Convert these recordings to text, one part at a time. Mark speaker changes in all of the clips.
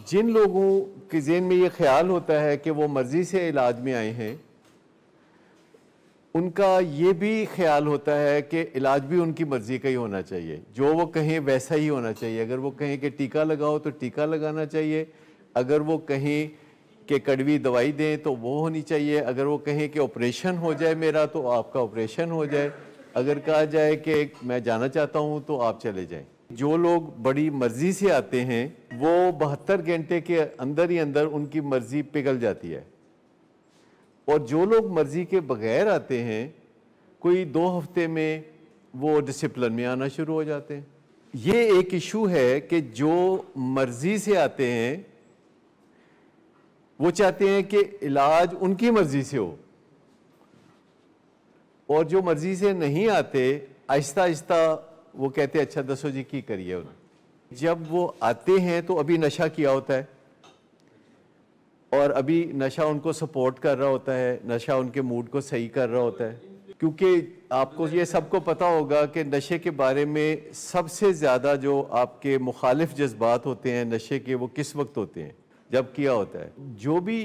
Speaker 1: जिन लोगों के ज़हन में ये ख्याल होता है कि वो मर्ज़ी से इलाज में आए हैं, उनका ये भी ख्याल होता है कि इलाज भी उनकी मर्ज़ी का ही होना चाहिए। जो वो कहें वैसा ही होना चाहिए। अगर वो कहें कि टीका लगाओ तो टीका लगाना चाहिए, अगर वो कहें कि कड़वी दवाई दें तो वो होनी चाहिए, अगर वो कहें कि ऑपरेशन हो जाए मेरा तो आपका ऑपरेशन हो जाए, अगर कहा जाए कि मैं जाना चाहता हूँ तो आप चले जाएं। जो लोग बड़ी मर्ज़ी से आते हैं वो 72 घंटे के अंदर ही अंदर उनकी मर्ज़ी पिघल जाती है, और जो लोग मर्ज़ी के बगैर आते हैं कोई 2 हफ्ते में वो डिसिप्लिन में आना शुरू हो जाते हैं। ये एक इशू है कि जो मर्ज़ी से आते हैं वो चाहते हैं कि इलाज उनकी मर्ज़ी से हो, और जो मर्ज़ी से नहीं आते आहिस्ता आहिस्ता वो कहते हैं अच्छा दसो जी की करिए। उन्हें जब वो आते हैं तो अभी नशा किया होता है और अभी नशा उनको सपोर्ट कर रहा होता है, नशा उनके मूड को सही कर रहा होता है, क्योंकि आपको ये सबको पता होगा कि नशे के बारे में सबसे ज़्यादा जो आपके मुखालिफ जज्बात होते हैं नशे के, वो किस वक्त होते हैं? जब किया होता है। जो भी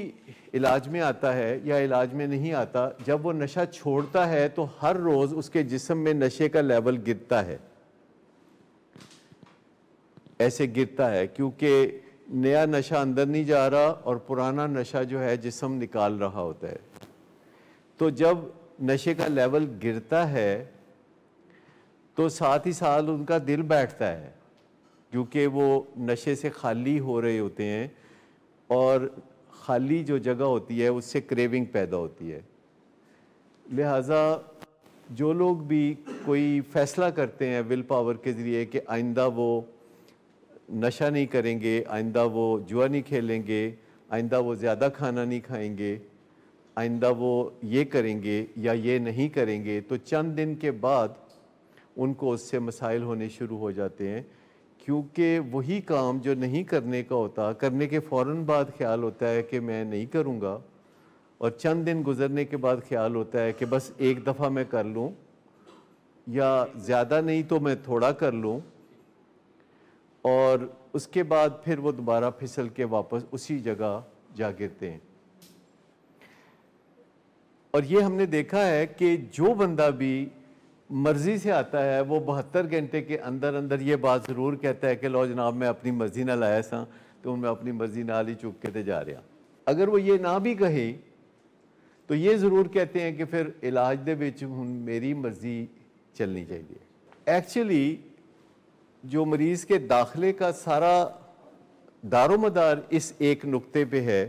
Speaker 1: इलाज में आता है या इलाज में नहीं आता, जब वो नशा छोड़ता है तो हर रोज़ उसके जिस्म में नशे का लेवल गिरता है, ऐसे गिरता है, क्योंकि नया नशा अंदर नहीं जा रहा और पुराना नशा जो है जिस्म निकाल रहा होता है। तो जब नशे का लेवल गिरता है तो साथ ही साथ उनका दिल बैठता है, क्योंकि वो नशे से खाली हो रहे होते हैं और खाली जो जगह होती है उससे क्रेविंग पैदा होती है। लिहाजा जो लोग भी कोई फ़ैसला करते हैं विल पावर के ज़रिए कि आइंदा वो नशा नहीं करेंगे, आइंदा वो जुआ नहीं खेलेंगे, आइंदा वो ज़्यादा खाना नहीं खाएंगे, आइंदा वो ये करेंगे या ये नहीं करेंगे, तो चंद दिन के बाद उनको उससे मसाइल होने शुरू हो जाते हैं, क्योंकि वही काम जो नहीं करने का होता, करने के फ़ौरन बाद ख्याल होता है कि मैं नहीं करूँगा, और चंद दिन गुजरने के बाद ख्याल होता है कि बस एक दफ़ा मैं कर लूँ, या ज़्यादा नहीं तो मैं थोड़ा कर लूँ, और उसके बाद फिर वो दोबारा फिसल के वापस उसी जगह जा गिरते हैं। और ये हमने देखा है कि जो बंदा भी मर्ज़ी से आता है वो 72 घंटे के अंदर अंदर ये बात ज़रूर कहता है कि लो जनाब मैं अपनी मर्ज़ी नाल आया सा तो मैं अपनी मर्ज़ी नाल ही चुक के ते जा रहा। अगर वो ये ना भी कहे तो ये ज़रूर कहते हैं कि फिर इलाज दे विच हुण मेरी मर्ज़ी चलनी चाहिए। एक्चुअली जो मरीज़ के दाखिले का सारा दारोमदार इस एक नुक्ते पे है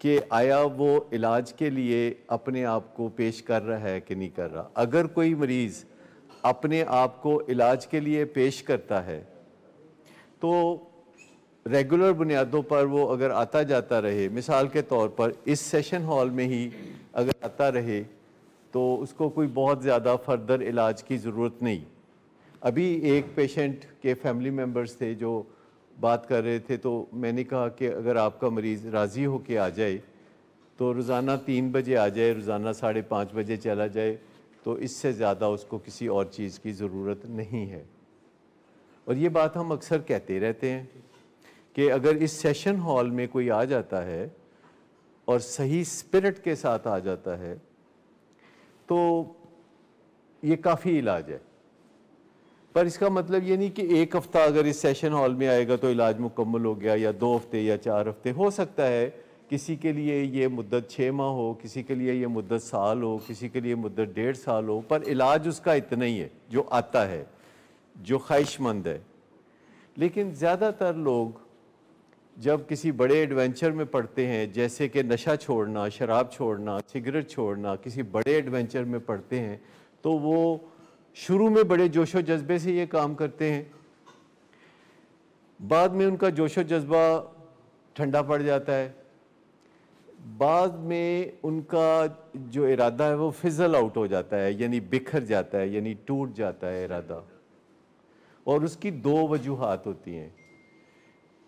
Speaker 1: कि आया वो इलाज के लिए अपने आप को पेश कर रहा है कि नहीं कर रहा। अगर कोई मरीज़ अपने आप को इलाज के लिए पेश करता है तो रेगुलर बुनियादों पर वो अगर आता जाता रहे, मिसाल के तौर पर इस सेशन हॉल में ही अगर आता रहे तो उसको कोई बहुत ज़्यादा फर्दर इलाज की ज़रूरत नहीं। अभी एक पेशेंट के फैमिली मेम्बर्स थे जो बात कर रहे थे, तो मैंने कहा कि अगर आपका मरीज़ राज़ी हो के आ जाए तो रोज़ाना 3 बजे आ जाए, रोज़ाना 5:30 बजे चला जाए, तो इससे ज़्यादा उसको किसी और चीज़ की ज़रूरत नहीं है। और ये बात हम अक्सर कहते रहते हैं कि अगर इस सेशन हॉल में कोई आ जाता है और सही स्पिरिट के साथ आ जाता है तो ये काफ़ी इलाज है। पर इसका मतलब ये नहीं कि एक हफ़्ता अगर इस सेशन हॉल में आएगा तो इलाज मुकम्मल हो गया, या 2 हफ्ते या 4 हफ्ते। हो सकता है किसी के लिए ये मुद्दत 6 माह हो, किसी के लिए ये मुद्दत साल हो, किसी के लिए मुद्दत 1.5 साल हो, पर इलाज उसका इतना ही है जो आता है, जो ख्वाहिशमंद है। लेकिन ज़्यादातर लोग जब किसी बड़े एडवेंचर में पड़ते हैं, जैसे कि नशा छोड़ना, शराब छोड़ना, सिगरेट छोड़ना, किसी बड़े एडवेंचर में पड़ते हैं, तो वो शुरू में बड़े जोशो जज्बे से ये काम करते हैं, बाद में उनका जोशो जज्बा ठंडा पड़ जाता है, बाद में उनका जो इरादा है वो फिजल आउट हो जाता है, यानी बिखर जाता है, यानी टूट जाता है इरादा। और उसकी 2 वजूहात होती हैं।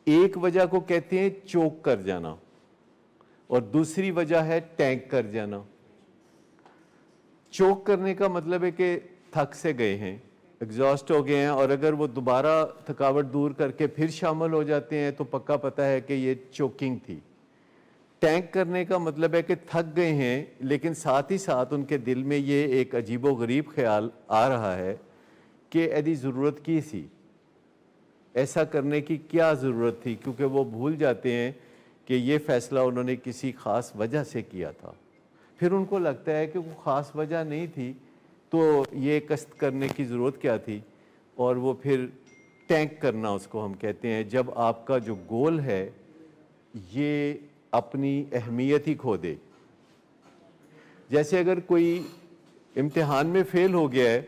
Speaker 1: एक वजह को कहते हैं चोक कर जाना और दूसरी वजह है टैंक कर जाना। चोक करने का मतलब है कि थक से गए हैं, एग्जॉस्ट हो गए हैं, और अगर वो दोबारा थकावट दूर करके फिर शामिल हो जाते हैं तो पक्का पता है कि ये चोकिंग थी। टैंक करने का मतलब है कि थक गए हैं, लेकिन साथ ही साथ उनके दिल में ये एक अजीबो गरीब ख्याल आ रहा है कि यदि ज़रूरत की सी, ऐसा करने की क्या ज़रूरत थी, क्योंकि वो भूल जाते हैं कि ये फ़ैसला उन्होंने किसी ख़ास वजह से किया था। फिर उनको लगता है कि वो ख़ास वजह नहीं थी तो ये कष्ट करने की ज़रूरत क्या थी, और वो फिर टैंक करना उसको हम कहते हैं, जब आपका जो गोल है ये अपनी अहमियत ही खो दे। जैसे अगर कोई इम्तिहान में फ़ेल हो गया है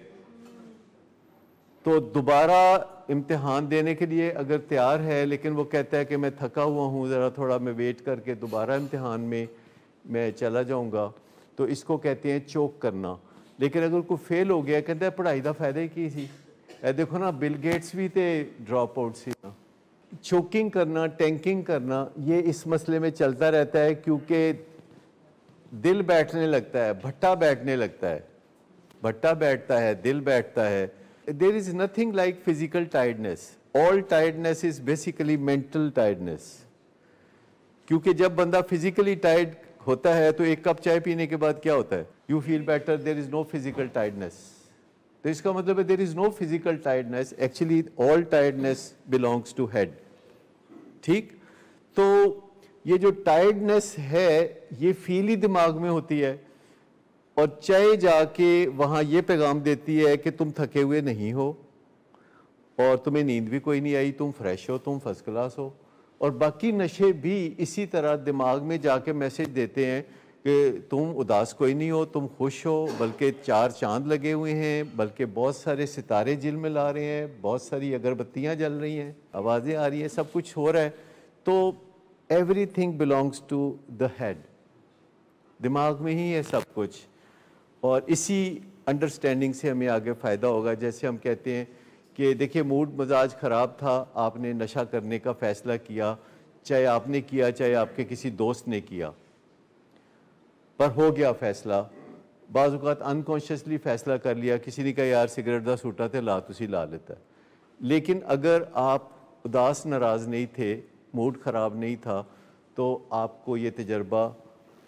Speaker 1: तो दोबारा इम्तिहान देने के लिए अगर तैयार है, लेकिन वो कहता है कि मैं थका हुआ हूँ, ज़रा थोड़ा मैं वेट करके दोबारा इम्तिहान में मैं चला जाऊँगा, तो इसको कहते हैं चोक करना। लेकिन अगर कोई फेल हो गया, कहता है पढ़ाई का फायदा ही की सी, देखो ना बिल गेट्स भी थे ड्रॉप आउट सी ना। चोकिंग करना, टैंकिंग करना, ये इस मसले में चलता रहता है क्योंकि दिल बैठने लगता है, भट्टा बैठने लगता है, भट्टा बैठता है, दिल बैठता है। There is nothing like physical tiredness, all tiredness is basically mental tiredness. क्योंकि जब बंदा फिजिकली टायर्ड होता है तो एक कप चाय पीने के बाद क्या होता है, you feel better, there is no physical tiredness. तो इसका मतलब है there is no physical tiredness, actually all tiredness belongs to head. ठीक, तो ये जो टायर्डनेस है ये फील ही दिमाग में होती है, और चाय जाके वहाँ ये पैगाम देती है कि तुम थके हुए नहीं हो और तुम्हें नींद भी कोई नहीं आई, तुम फ्रेश हो, तुम फर्स्ट क्लास हो। और बाकी नशे भी इसी तरह दिमाग में जाके मैसेज देते हैं कि तुम उदास कोई नहीं हो, तुम खुश हो, बल्कि चार चांद लगे हुए हैं, बल्कि बहुत सारे सितारे झिलमिला रहे हैं, बहुत सारी अगरबत्तियां जल रही हैं, आवाज़ें आ रही हैं, सब कुछ हो रहा है। तो everything belongs to the head, दिमाग में ही है सब कुछ। और इसी अंडरस्टैंडिंग से हमें आगे फ़ायदा होगा। जैसे हम कहते हैं कि देखिए मूड मजाज ख़राब था, आपने नशा करने का फ़ैसला किया, चाहे आपने किया चाहे आपके किसी दोस्त ने किया, पर हो गया फ़ैसला। बाज़ औक़ात अनकॉन्शियसली फ़ैसला कर लिया, किसी ने कहा यार सिगरेट दा सूटा थे ला, तुसी ला लेता है। लेकिन अगर आप उदास नाराज़ नहीं थे, मूड ख़राब नहीं था, तो आपको ये तजर्बा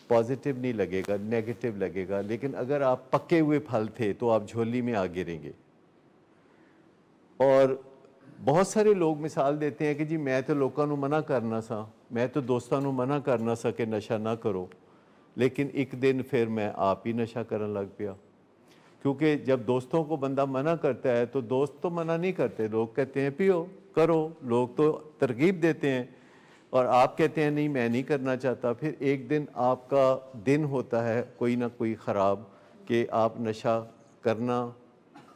Speaker 1: पॉजिटिव नहीं लगेगा, नेगेटिव लगेगा। लेकिन अगर आप पके हुए फल थे तो आप झोली में आ गिरेंगे। और बहुत सारे लोग मिसाल देते हैं कि जी मैं तो लोगों को मना करना सा, मैं तो दोस्तों को मना करना सा कि नशा ना करो, लेकिन एक दिन फिर मैं आप ही नशा करने लग पिया। क्योंकि जब दोस्तों को बंदा मना करता है तो दोस्त तो मना नहीं करते, लोग कहते हैं पियो करो, लोग तो तरगीब देते हैं, और आप कहते हैं नहीं मैं नहीं करना चाहता। फिर एक दिन आपका दिन होता है कोई ना कोई ख़राब कि आप नशा करना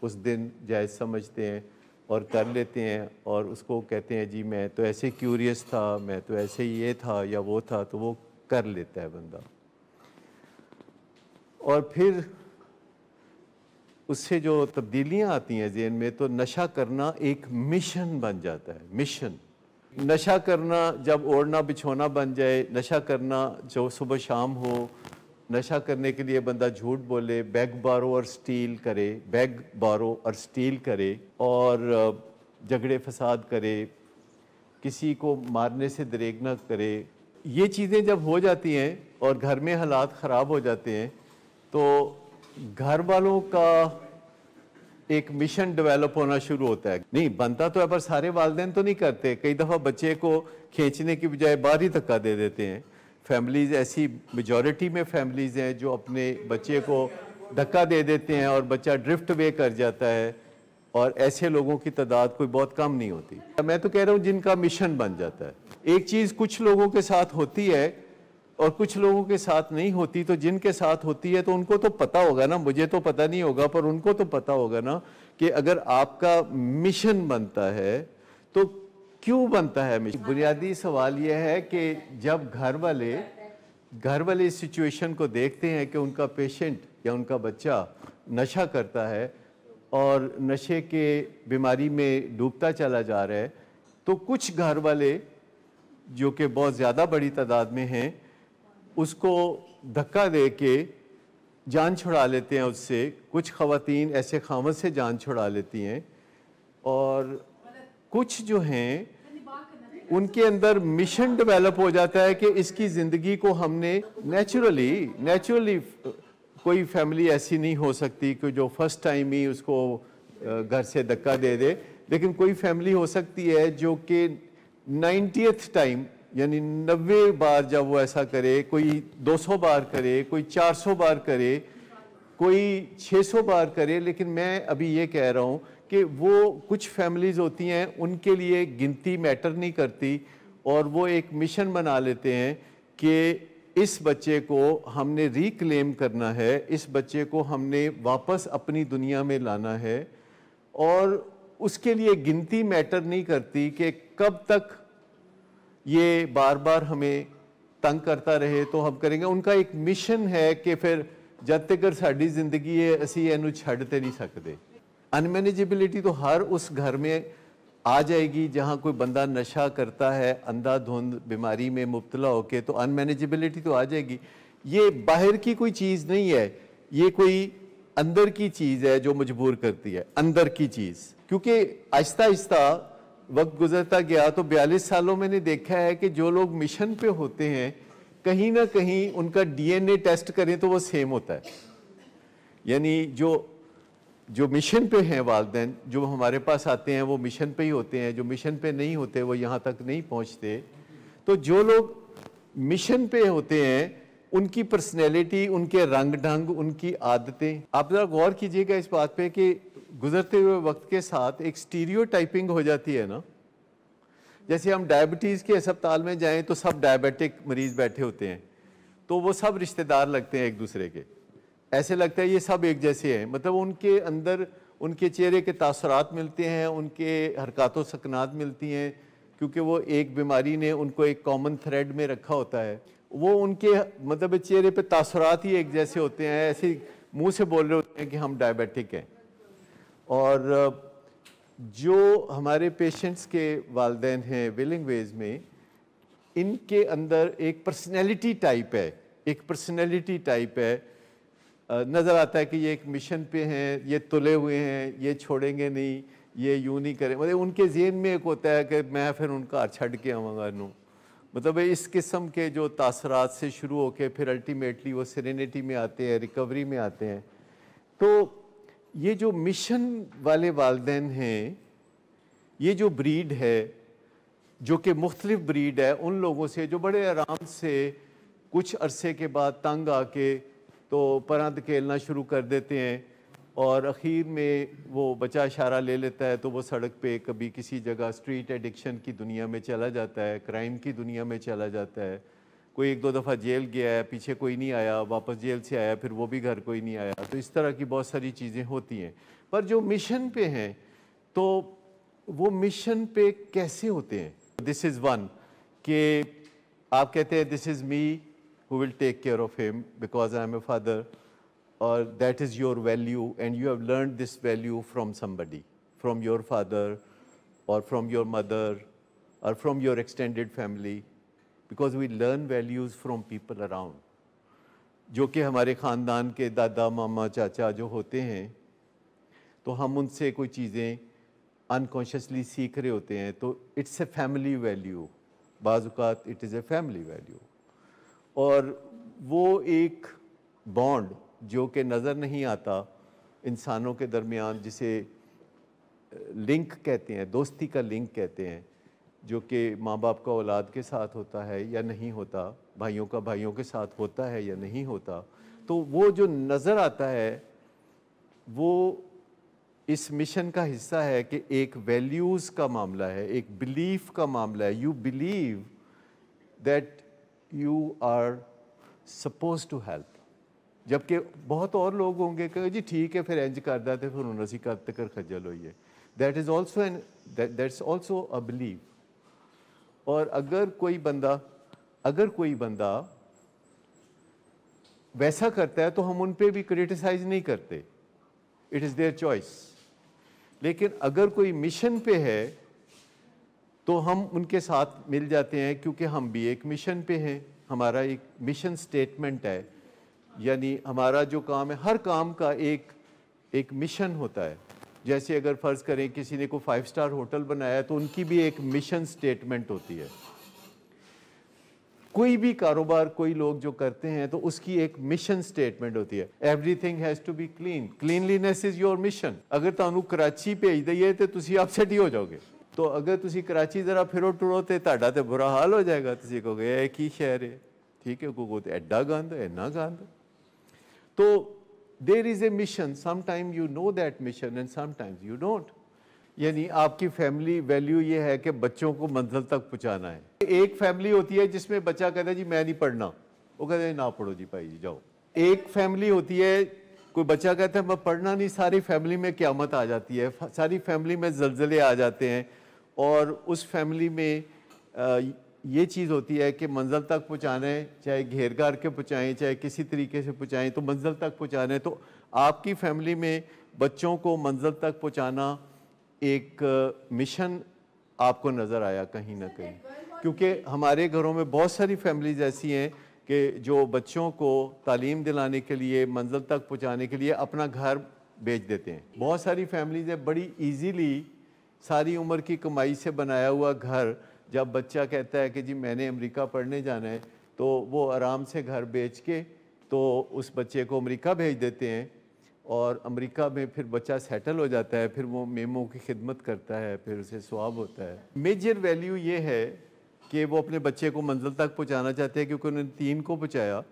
Speaker 1: उस दिन जायज़ समझते हैं और कर लेते हैं, और उसको कहते हैं जी मैं तो ऐसे क्यूरियस था, मैं तो ऐसे ये था या वो था, तो वो कर लेता है बंदा। और फिर उससे जो तब्दीलियां आती हैं ज़हन में, तो नशा करना एक मिशन बन जाता है, मिशन। नशा करना जब ओढ़ना बिछोना बन जाए, नशा करना जो सुबह शाम हो, नशा करने के लिए बंदा झूठ बोले, बैग बारो और स्टील करे, बैग बारो और स्टील करे, और झगड़े फसाद करे, किसी को मारने से दरेग न करे। ये चीज़ें जब हो जाती हैं और घर में हालात ख़राब हो जाते हैं, तो घर वालों का एक मिशन डेवलप होना शुरू होता है। नहीं बनता तो है, पर सारे वालिदैन तो नहीं करते। कई दफ़ा बच्चे को खींचने की बजाय बाहर ही धक्का दे देते हैं। फैमिलीज़ ऐसी मेजॉरिटी में फैमिलीज़ हैं जो अपने बच्चे को धक्का दे देते हैं और बच्चा ड्रिफ्ट वे कर जाता है, और ऐसे लोगों की तादाद कोई बहुत कम नहीं होती। मैं तो कह रहा हूँ जिनका मिशन बन जाता है। एक चीज़ कुछ लोगों के साथ होती है और कुछ लोगों के साथ नहीं होती, तो जिनके साथ होती है तो उनको तो पता होगा ना, मुझे तो पता नहीं होगा, पर उनको तो पता होगा ना कि अगर आपका मिशन बनता है तो क्यों बनता है मिशन। बुनियादी सवाल यह है कि जब घर वाले इस सिचुएशन को देखते हैं कि उनका पेशेंट या उनका बच्चा नशा करता है और नशे के बीमारी में डूबता चला जा रहा है, तो कुछ घर वाले जो कि बहुत ज़्यादा बड़ी तादाद में हैं, उसको धक्का दे के जान छुड़ा लेते हैं उससे, कुछ ख़वातीन ऐसे खामद से जान छुड़ा लेती हैं, और कुछ जो हैं उनके अंदर मिशन डेवलप हो जाता है कि इसकी ज़िंदगी को हमने नेचुरली कोई फैमिली ऐसी नहीं हो सकती कि जो फर्स्ट टाइम ही उसको घर से धक्का दे दे, लेकिन कोई फैमिली हो सकती है जो कि 90th टाइम यानी 90 बार जब वो ऐसा करे, कोई 200 बार करे, कोई 400 बार करे, कोई 600 बार करे। लेकिन मैं अभी ये कह रहा हूँ कि वो कुछ फैमिलीज़ होती हैं उनके लिए गिनती मैटर नहीं करती, और वो एक मिशन बना लेते हैं कि इस बच्चे को हमने रिक्लेम करना है, इस बच्चे को हमने वापस अपनी दुनिया में लाना है, और उसके लिए गिनती मैटर नहीं करती कि कब तक ये बार बार हमें तंग करता रहे तो हम करेंगे। उनका एक मिशन है कि फिर जब तक साड़ी जिंदगी है असी इनू छड़ ते नहीं सकते। अनमैनेजेबिलिटी तो हर उस घर में आ जाएगी जहाँ कोई बंदा नशा करता है, अंधाधुंध बीमारी में मुब्तला होके, तो अनमैनेजेबिलिटी तो आ जाएगी। ये बाहर की कोई चीज़ नहीं है, ये कोई अंदर की चीज़ है जो मजबूर करती है, अंदर की चीज़। क्योंकि आहिस्ता आहिस्ता वक्त गुजरता गया तो 42 सालों में ने देखा है कि जो लोग मिशन पे होते हैं कहीं ना कहीं उनका डीएनए टेस्ट करें तो वो सेम होता है। यानी जो मिशन पे हैं वालिदैन, जो हमारे पास आते हैं वो मिशन पे ही होते हैं, जो मिशन पे नहीं होते वो यहाँ तक नहीं पहुँचते। तो जो लोग मिशन पे होते हैं उनकी पर्सनैलिटी, उनके रंग ढंग, उनकी आदतें, आप ज़रा गौर कीजिएगा इस बात पे कि गुजरते हुए वक्त के साथ एक स्टीरियोटाइपिंग हो जाती है ना। जैसे हम डायबिटीज़ के अस्पताल में जाएं तो सब डायबिटिक मरीज़ बैठे होते हैं, तो वो सब रिश्तेदार लगते हैं एक दूसरे के, ऐसे लगता है ये सब एक जैसे हैं। मतलब उनके अंदर उनके चेहरे के तासुरात मिलते हैं, उनके हरकत व सकनात मिलती हैं, क्योंकि वो एक बीमारी ने उनको एक कॉमन थ्रेड में रखा होता है। वो उनके मतलब चेहरे पे तासुरात ही एक जैसे होते हैं, ऐसे मुंह से बोल रहे होते हैं कि हम डायबिटिक हैं। और जो हमारे पेशेंट्स के वालिदैन हैं विलिंग वेज में, इनके अंदर एक पर्सनैलिटी टाइप है, एक पर्सनैलिटी टाइप है। नज़र आता है कि ये एक मिशन पे हैं, ये तुले हुए हैं, ये छोड़ेंगे नहीं, ये यूँ नहीं करें। मतलब उनके ज़हन में एक होता है कि मैं फिर उनका छड़ के आवाँगा नू। मतलब इस किस्म के जो तासरात से शुरू होके फिर अल्टीमेटली वो सेरेनिटी में आते हैं, रिकवरी में आते हैं। तो ये जो मिशन वाले वालिदैन हैं, ये जो ब्रीड है, जो कि मुख्तलिफ ब्रीड है उन लोगों से जो बड़े आराम से कुछ अरसे के बाद तंग आके तो परां धकेलना शुरू कर देते हैं, और अखीर में वो बचा इशारा ले लेता है तो वो सड़क पे कभी किसी जगह स्ट्रीट एडिक्शन की दुनिया में चला जाता है, क्राइम की दुनिया में चला जाता है। कोई एक दो दफ़ा जेल गया है, पीछे कोई नहीं आया, वापस जेल से आया, फिर वो भी घर कोई नहीं आया। तो इस तरह की बहुत सारी चीज़ें होती हैं। पर जो मिशन पे हैं तो वो मिशन पे कैसे होते हैं? दिस इज़ वन कि आप कहते हैं this is me who will take care of him because I am a father, or that is your value and you have learned this value from somebody, from your father or from your mother or from your extended family, because we learn values from people around. जो कि हमारे ख़ानदान के दादा मामा चाचा जो होते हैं, तो हम उनसे कोई चीज़ें अनकॉन्शियसली सीख रहे होते हैं, तो इट्स ए फैमिली वैल्यू, बाज़ औक़ात it is a family value. और वो एक बॉन्ड जो कि नज़र नहीं आता इंसानों के दरमियान, जिसे लिंक कहते हैं, दोस्ती का लिंक कहते हैं, जो कि माँ बाप का औलाद के साथ होता है या नहीं होता, भाइयों का भाइयों के साथ होता है या नहीं होता, तो वो जो नज़र आता है वो इस मिशन का हिस्सा है कि एक वैल्यूज़ का मामला है, एक बिलीफ का मामला है। You believe that you are supposed to help, जबकि बहुत और लोग होंगे कि जी ठीक है फिर इंज कर देते फिर उन्होंने सी करते कर खज्जल होइए। That is also an that's also a believe. और अगर कोई बंदा वैसा करता है तो हम उन पे भी क्रिटिसाइज नहीं करते, इट इज़ देयर चॉइस। लेकिन अगर कोई मिशन पे है तो हम उनके साथ मिल जाते हैं, क्योंकि हम भी एक मिशन पे हैं, हमारा एक मिशन स्टेटमेंट है। यानी हमारा जो काम है, हर काम का एक मिशन होता है। जैसे अगर फ़र्ज़ करें किसी ने कोई 5 स्टार होटल बनाया तो उनकी भी एक मिशन स्टेटमेंट होती है। कोई भी कारोबार कोई लोग जो करते हैं तो उसकी एक मिशन स्टेटमेंट होती है। Everything has to be clean, cleanliness is your mission. अगर तुहानू कराची भेज दईए तो तुसी अपसेट ही हो जाओगे। तो अगर तुसी कराची जरा फिरो टुरो तो तुहाडा तो बुरा हाल हो जाएगा। तुसी कहोगे ये की शहर है, ठीक है, को तो एडा गंद, इन्ना गंद। तो there is a mission, sometime you know that mission and sometimes you don't. यानी आपकी फैमिली वैल्यू ये है कि बच्चों को मंजिल तक पहुंचाना है। एक फैमिली होती है जिसमें बच्चा कहता है जी मैं नहीं पढ़ना, वो कहते हैं ना पढ़ो जी भाई जी जाओ। एक फैमिली होती है कोई बच्चा कहता है मैं पढ़ना नहीं, सारी फैमिली में क़यामत आ जाती है, सारी फैमिली में ज़लज़ले आ जाते हैं और उस फैमिली में ये चीज़ होती है कि मंजिल तक पहुँचाना है, चाहे घेर घार के पहुँचाएँ चाहे किसी तरीके से पहुँचाएँ, तो मंजिल तक पहुँचाना है। तो आपकी फैमिली में बच्चों को मंजिल तक पहुँचाना एक मिशन आपको नज़र आया कहीं ना कहीं, क्योंकि हमारे घरों में बहुत सारी फैमिलीज़ ऐसी हैं कि जो बच्चों को तालीम दिलाने के लिए मंजिल तक पहुँचाने के लिए अपना घर बेच देते हैं। बहुत सारी फैमिलीज़ हैं बड़ी इजीली सारी उम्र की कमाई से बनाया हुआ घर, जब बच्चा कहता है कि जी मैंने अमेरिका पढ़ने जाना है तो वो आराम से घर बेच के तो उस बच्चे को अमेरिका भेज देते हैं और अमेरिका में फिर बच्चा सेटल हो जाता है, फिर वो मेमों की खिदमत करता है, फिर उसे सवाब होता है। मेजर वैल्यू ये है कि वो अपने बच्चे को मंजिल तक पहुंचाना चाहते हैं, क्योंकि उन्होंने 3 को पहुंचाया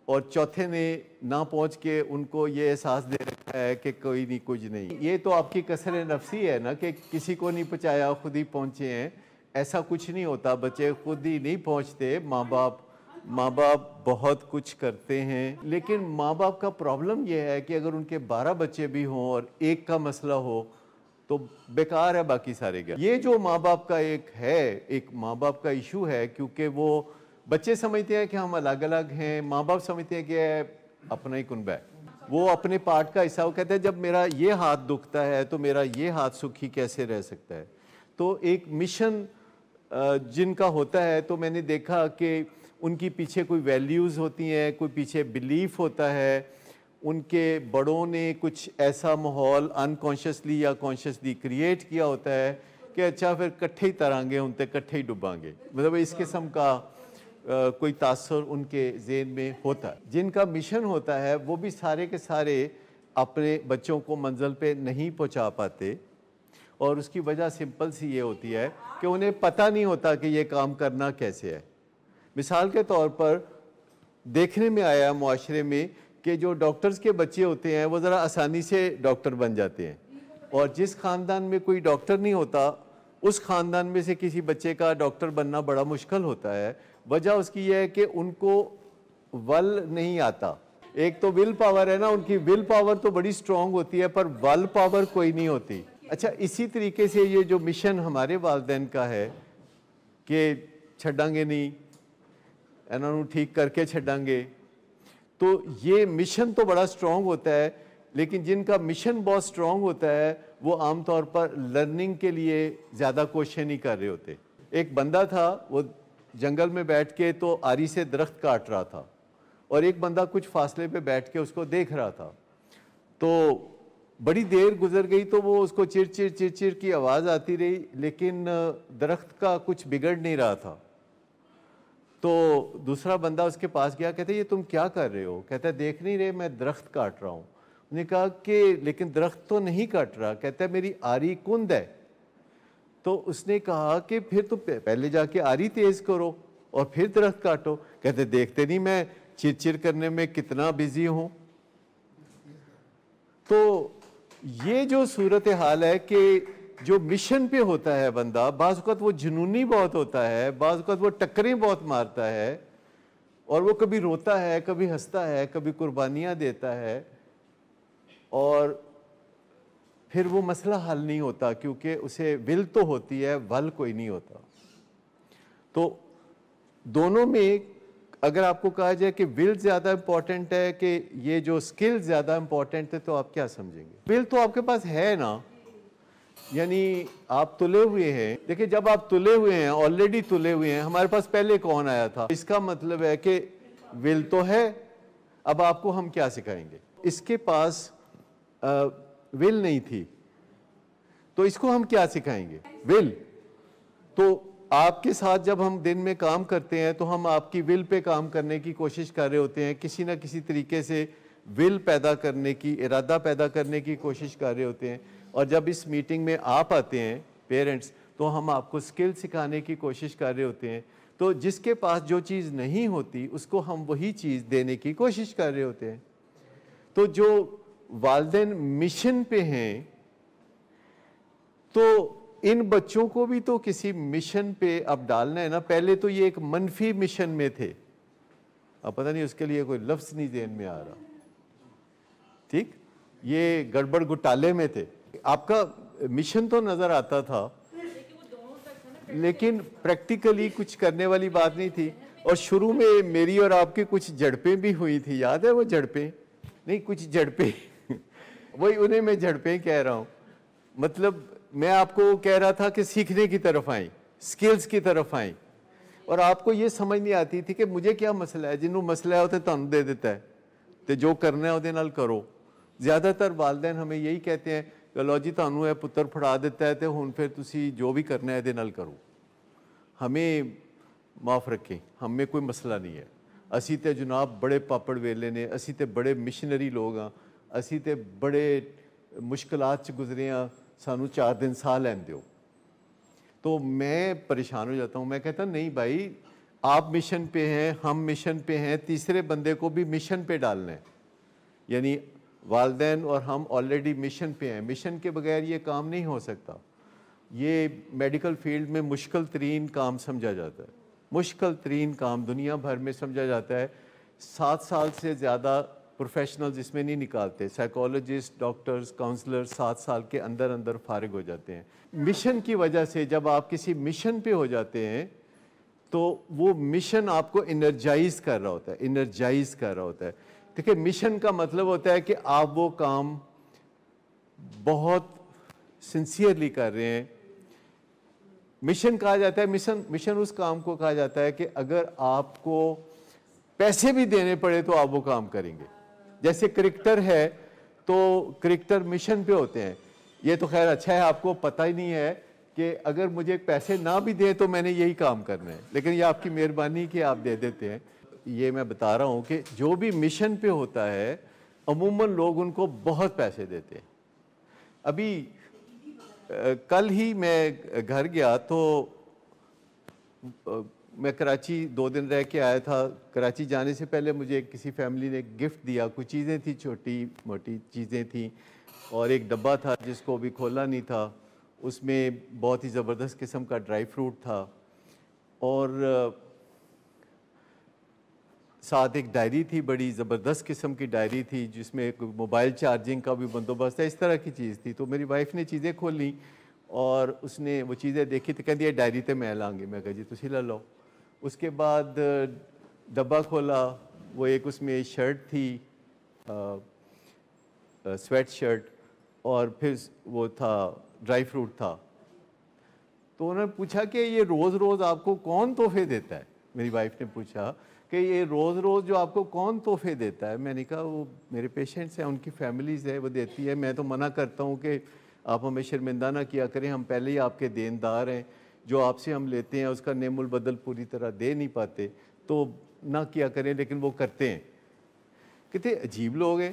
Speaker 1: और चौथे ने ना पहुंच के उनको ये एहसास दे रखा है कि कोई नहीं कुछ नहीं। ये तो आपकी कसर नफसी है ना कि किसी को नहीं पहुंचाया, खुद ही पहुंचे हैं। ऐसा कुछ नहीं होता, बच्चे खुद ही नहीं पहुंचते। माँ बाप बहुत कुछ करते हैं, लेकिन माँ बाप का प्रॉब्लम यह है कि अगर उनके 12 बच्चे भी हों और एक का मसला हो तो बेकार है बाकी सारे का। ये जो माँ बाप का एक माँ बाप का इशू है, क्योंकि वो बच्चे समझते हैं कि हम अलग अलग हैं, माँ बाप समझते हैं कि अपना ही कुनबा है, वो अपने पार्ट का हिस्सा। वो कहते हैं जब मेरा ये हाथ दुखता है तो मेरा ये हाथ सुखी कैसे रह सकता है। तो एक मिशन जिनका होता है, तो मैंने देखा कि उनकी पीछे कोई वैल्यूज़ होती हैं, कोई पीछे बिलीफ होता है, उनके बड़ों ने कुछ ऐसा माहौल अनकॉन्शियसली या कॉन्शियसली क्रिएट किया होता है कि अच्छा फिर कट्ठे ही तरांगे, उनते कट्ठे ही डुबांगे। मतलब इस किस्म का कोई तासुर उनके ज़हन में होता है। जिनका मिशन होता है वो भी सारे के सारे अपने बच्चों को मंजिल पे नहीं पहुंचा पाते, और उसकी वजह सिंपल सी ये होती है कि उन्हें पता नहीं होता कि ये काम करना कैसे है। मिसाल के तौर पर देखने में आया मुआशरे में कि जो डॉक्टर्स के बच्चे होते हैं वो ज़रा आसानी से डॉक्टर बन जाते हैं, और जिस ख़ानदान में कोई डॉक्टर नहीं होता उस ख़ानदान में से किसी बच्चे का डॉक्टर बनना बड़ा मुश्किल होता है। वजह उसकी यह है कि उनको वल नहीं आता। एक तो विल पावर है ना, उनकी विल पावर तो बड़ी स्ट्रॉन्ग होती है पर वल पावर कोई नहीं होती। अच्छा, इसी तरीके से ये जो मिशन हमारे वालिदैन का है कि छड़ांगे नहीं, इन्होंने ठीक करके छड़ांगे, तो ये मिशन तो बड़ा स्ट्रॉन्ग होता है, लेकिन जिनका मिशन बहुत स्ट्रॉन्ग होता है वो आमतौर पर लर्निंग के लिए ज़्यादा कोशिश नहीं कर रहे होते। एक बंदा था, वो जंगल में बैठ के तो आरी से दरख्त काट रहा था, और एक बंदा कुछ फासले पे बैठ के उसको देख रहा था। तो बड़ी देर गुजर गई तो वो उसको चिर की आवाज़ आती रही, लेकिन दरख्त का कुछ बिगड़ नहीं रहा था। तो दूसरा बंदा उसके पास गया, कहते ये तुम क्या कर रहे हो? कहता है देख नहीं रहे, मैं दरख्त काट रहा हूँ। उसने कहा कि लेकिन दरख्त तो नहीं काट रहा। कहता है मेरी आरी कुंद है। तो उसने कहा कि फिर तुम पहले जाके आरी तेज करो और फिर दरख्त काटो। कहते देखते नहीं मैं चिर करने में कितना बिजी हूँ। तो ये जो सूरत हाल है कि जो मिशन पे होता है बंदा, बाज़ वक़्त वो जुनूनी बहुत होता है, बाज़ वक़्त वो टक्करें बहुत मारता है, और वो कभी रोता है, कभी हंसता है, कभी कुर्बानियाँ देता है, और फिर वो मसला हल नहीं होता क्योंकि उसे विल तो होती है, वल कोई नहीं होता। तो दोनों में अगर आपको कहा जाए कि विल ज़्यादा इम्पॉर्टेंट है कि ये जो स्किल ज़्यादा इम्पॉर्टेंट है, तो आप क्या समझेंगे? विल तो आपके पास है ना, यानी आप तुले हुए हैं। देखिए जब आप तुले हुए हैं, ऑलरेडी तुले हुए हैं, हमारे पास पहले कौन आया था, इसका मतलब है कि विल तो है अब आपको हम क्या सिखाएंगे? इसके पास विल नहीं थी, तो इसको हम क्या सिखाएंगे? विल। तो आपके साथ जब हम दिन में काम करते हैं तो हम आपकी विल पे काम करने की कोशिश कर रहे होते हैं, किसी ना किसी तरीके से विल पैदा करने की, इरादा पैदा करने की कोशिश कर रहे होते हैं। और जब इस मीटिंग में आप आते हैं पेरेंट्स, तो हम आपको स्किल सिखाने की कोशिश कर रहे होते हैं। तो जिसके पास जो चीज़ नहीं होती उसको हम वही चीज़ देने की कोशिश कर रहे होते हैं। तो जो वालिदैन मिशन पे हैं, तो इन बच्चों को भी तो किसी मिशन पे अब डालना है ना। पहले तो ये एक मनफी मिशन में थे, अब पता नहीं उसके लिए कोई लफ्ज़ नहीं ज़हन में आ रहा, ठीक, ये गड़बड़ घोटाले में थे। आपका मिशन तो नज़र आता था, लेकिन प्रैक्टिकली कुछ करने वाली बात नहीं थी। और शुरू में मेरी और आपकी कुछ झड़पें भी हुई थी, याद है वो झड़पें? नहीं, कुछ झड़पें वही उन्हें मैं झड़पें कह रहा हूँ। मतलब मैं आपको कह रहा था कि सीखने की तरफ आए, स्किल्स की तरफ आए, और आपको ये समझ नहीं आती थी कि मुझे क्या मसला है। जिन्होंने मसला है उसे तुहानू दे देता है, तो जो करना है उहदे नाल करो। ज़्यादातर वालिदैन हमें यही कहते हैं कि लो जी तुहानू है पुत्र फड़ा देता है, तो हुण फिर तुसी जो भी करना है इहदे नाल करो, हमें माफ़ रखें, हमें कोई मसला नहीं है। असी तो जनाब बड़े पापड़ वेले ने, असी तो बड़े मिशनरी लोग हाँ, असी तो बड़े मुश्किलात च गुजरे हाँ, सानू 4 दिन साह लैन दो। तो मैं परेशान हो जाता हूँ। मैं कहता नहीं भाई, आप मिशन पे हैं, हम मिशन पे हैं, तीसरे बंदे को भी मिशन पे डालना है। यानी वालिदैन और हम ऑलरेडी मिशन पे हैं, मिशन के बगैर ये काम नहीं हो सकता। ये मेडिकल फील्ड में मुश्किल तरीन काम समझा जाता है, मुश्किल तरीन काम दुनिया भर में समझा जाता है। 7 साल से ज़्यादा प्रोफेशनल्स इसमें नहीं निकालते। साइकोलॉजिस्ट, डॉक्टर्स, काउंसलर 7 साल के अंदर अंदर फारिग हो जाते हैं। मिशन की वजह से जब आप किसी मिशन पे हो जाते हैं तो वो मिशन आपको इनर्जाइज कर रहा होता है, इनर्जाइज कर रहा होता है। देखिए, मिशन का मतलब होता है कि आप वो काम बहुत सिंसियरली कर रहे हैं। मिशन कहा जाता है, मिशन उस काम को कहा जाता है कि अगर आपको पैसे भी देने पड़े तो आप वो काम करेंगे। जैसे क्रिकेटर है तो क्रिकेटर मिशन पे होते हैं। ये तो खैर अच्छा है, आपको पता ही नहीं है कि अगर मुझे पैसे ना भी दें तो मैंने यही काम करना है, लेकिन ये आपकी मेहरबानी कि आप दे देते हैं। ये मैं बता रहा हूँ कि जो भी मिशन पे होता है अमूमन लोग उनको बहुत पैसे देते हैं। अभी कल ही मैं घर गया तो मैं कराची 2 दिन रह के आया था। कराची जाने से पहले मुझे किसी फैमिली ने गिफ्ट दिया, कुछ चीज़ें थी, छोटी मोटी चीज़ें थी, और एक डब्बा था जिसको अभी खोला नहीं था। उसमें बहुत ही ज़बरदस्त किस्म का ड्राई फ्रूट था, और साथ एक डायरी थी, बड़ी ज़बरदस्त किस्म की डायरी थी जिसमें एक मोबाइल चार्जिंग का भी बंदोबस्त है, इस तरह की चीज़ थी। तो मेरी वाइफ ने चीज़ें खोली और उसने वो चीज़ें देखी तो कहती है डायरी तो मैं लाँगी। मैं कहा जी तुसी ला लो। उसके बाद डब्बा खोला, वो एक उसमें शर्ट थी, स्वेट शर्ट, और फिर वो था ड्राई फ्रूट था। तो उन्होंने पूछा कि ये रोज़ रोज़ आपको कौन तोहफे देता है? मेरी वाइफ ने पूछा कि ये रोज़ रोज़ जो आपको कौन तोहफे देता है? मैंने कहा वो मेरे पेशेंट्स हैं, उनकी फैमिलीज़ है, वो देती है। मैं तो मना करता हूँ कि आप हमें शर्मिंदा ना किया करें, हम पहले ही आपके देनदार हैं, जो आपसे हम लेते हैं उसका नेमुल बदल पूरी तरह दे नहीं पाते, तो ना किया करें, लेकिन वो करते हैं। कितने अजीब लोग हैं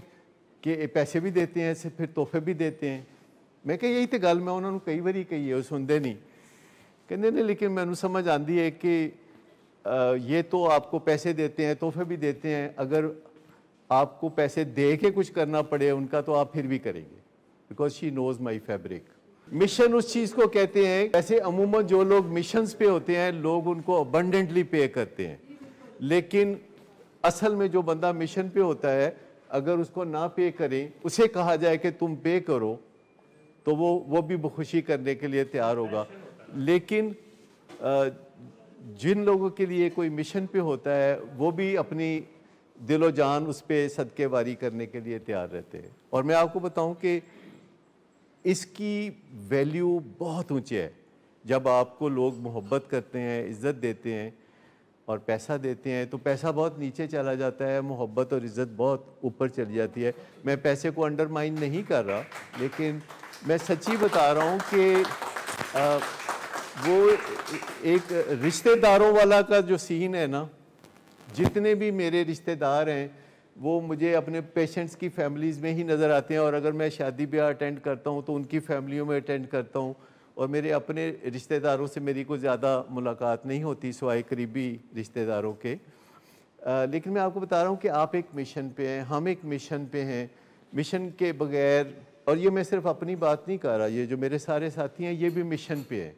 Speaker 1: कि पैसे भी देते हैं, फिर तोहफे भी देते हैं। मैं कहा यही तो गल मैं उन्होंने कई बारी कही है, वो सुनते नहीं। कहते नहीं, लेकिन मैंने समझ आती है कि ये तो आपको पैसे देते हैं, तोहफे भी देते हैं, अगर आपको पैसे दे के कुछ करना पड़े उनका तो आप फिर भी करेंगे, because she knows my fabric. Mission उस चीज़ को कहते हैं, वैसे अमूमन जो लोग मिशंस पे होते हैं लोग उनको अबंडेंटली पे करते हैं, लेकिन असल में जो बंदा मिशन पे होता है अगर उसको ना पे करें, उसे कहा जाए कि तुम पे करो, तो वो भी खुशी करने के लिए तैयार होगा। लेकिन जिन लोगों के लिए कोई मिशन पे होता है वो भी अपनी दिलो जान उस पर सदके वारी करने के लिए तैयार रहते हैं। और मैं आपको बताऊं कि इसकी वैल्यू बहुत ऊंची है। जब आपको लोग मोहब्बत करते हैं, इज़्ज़त देते हैं, और पैसा देते हैं तो पैसा बहुत नीचे चला जाता है, मोहब्बत और इज़्ज़त बहुत ऊपर चली जाती है। मैं पैसे को अंडरमाइन नहीं कर रहा, लेकिन मैं सच्ची बता रहा हूँ कि वो एक रिश्तेदारों वाला का जो सीन है ना, जितने भी मेरे रिश्तेदार हैं वो मुझे अपने पेशेंट्स की फैमिलीज़ में ही नज़र आते हैं, और अगर मैं शादी ब्याह अटेंड करता हूँ तो उनकी फैमिलियों में अटेंड करता हूँ, और मेरे अपने रिश्तेदारों से मेरी कोई ज़्यादा मुलाकात नहीं होती सिवाय करीबी रिश्तेदारों के। लेकिन मैं आपको बता रहा हूँ कि आप एक मिशन पे हैं, हम एक मिशन पे हैं। मिशन के बगैर, और ये मैं सिर्फ अपनी बात नहीं कर रहा, ये जो मेरे सारे साथी हैं ये भी मिशन पे हैं,